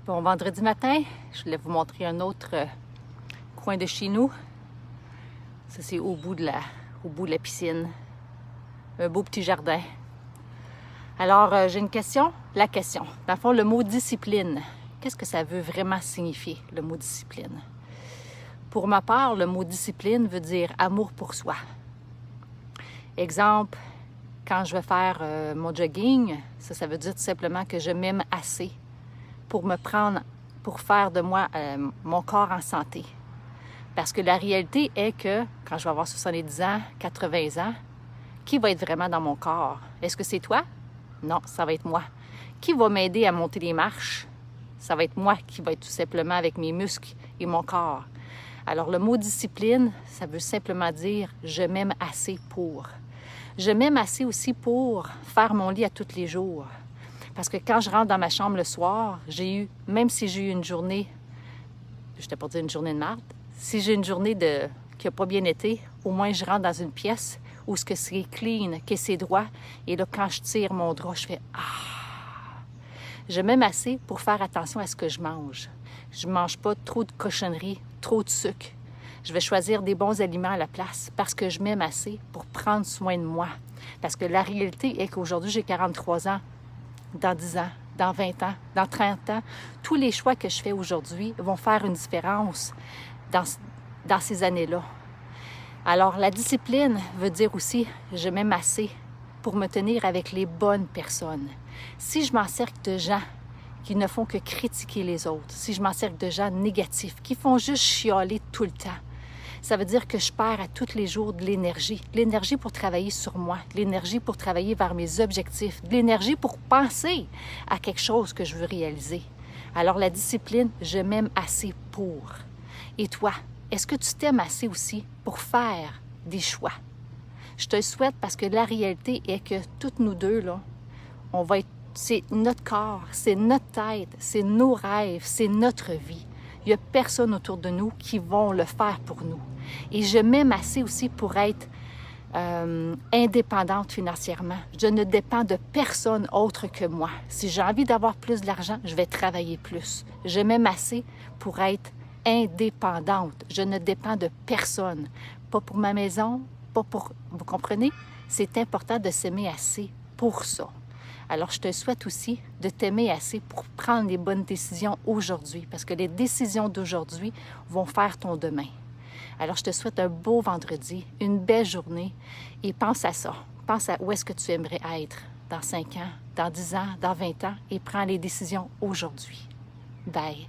Bon vendredi matin, je voulais vous montrer un autre coin de chez nous. Ça, c'est au bout de la piscine. Un beau petit jardin. Alors, j'ai une question. La question. Dans le fond, le mot discipline. Qu'est-ce que ça veut vraiment signifier, le mot discipline? Pour ma part, le mot discipline veut dire amour pour soi. Exemple, quand je vais faire mon jogging, ça veut dire tout simplement que je m'aime assez pour faire de moi mon corps en santé. Parce que la réalité est que quand je vais avoir 70 ans, 80 ans, qui va être vraiment dans mon corps? Est-ce que c'est toi? Non, ça va être moi. Qui va m'aider à monter les marches? Ça va être moi qui va être tout simplement avec mes muscles et mon corps. Alors le mot discipline, ça veut simplement dire je m'aime assez pour. Je m'aime assez aussi pour faire mon lit à tous les jours. Parce que quand je rentre dans ma chambre le soir, même si j'ai eu une journée, je t'ai pas dit une journée de marde, si j'ai une journée qui n'a pas bien été, au moins je rentre dans une pièce où ce que c'est clean, que c'est droit, et là, quand je tire mon drap, je fais « Ah! » Je m'aime assez pour faire attention à ce que je mange. Je ne mange pas trop de cochonneries, trop de sucre. Je vais choisir des bons aliments à la place parce que je m'aime assez pour prendre soin de moi. Parce que la réalité est qu'aujourd'hui, j'ai 43 ans. Dans 10 ans, dans 20 ans, dans 30 ans, tous les choix que je fais aujourd'hui vont faire une différence dans ces années-là. Alors, la discipline veut dire aussi, je m'aime assez pour me tenir avec les bonnes personnes. Si je m'encercle de gens qui ne font que critiquer les autres, si je m'encercle de gens négatifs, qui font juste chialer tout le temps, ça veut dire que je perds à tous les jours de l'énergie. De l'énergie pour travailler sur moi, de l'énergie pour travailler vers mes objectifs, de l'énergie pour penser à quelque chose que je veux réaliser. Alors la discipline, je m'aime assez pour. Et toi, est-ce que tu t'aimes assez aussi pour faire des choix? Je te le souhaite parce que la réalité est que toutes nous deux, là, c'est notre corps, c'est notre tête, c'est nos rêves, c'est notre vie. Il n'y a personne autour de nous qui vont le faire pour nous. Et je m'aime assez aussi pour être indépendante financièrement. Je ne dépends de personne autre que moi. Si j'ai envie d'avoir plus d'argent, je vais travailler plus. Je m'aime assez pour être indépendante. Je ne dépends de personne. Pas pour ma maison, pas pour... Vous comprenez? C'est important de s'aimer assez pour ça. Alors, je te souhaite aussi de t'aimer assez pour prendre les bonnes décisions aujourd'hui, parce que les décisions d'aujourd'hui vont faire ton demain. Alors, je te souhaite un beau vendredi, une belle journée, et pense à ça. Pense à où est-ce que tu aimerais être dans 5 ans, dans 10 ans, dans 20 ans, et prends les décisions aujourd'hui. Bye!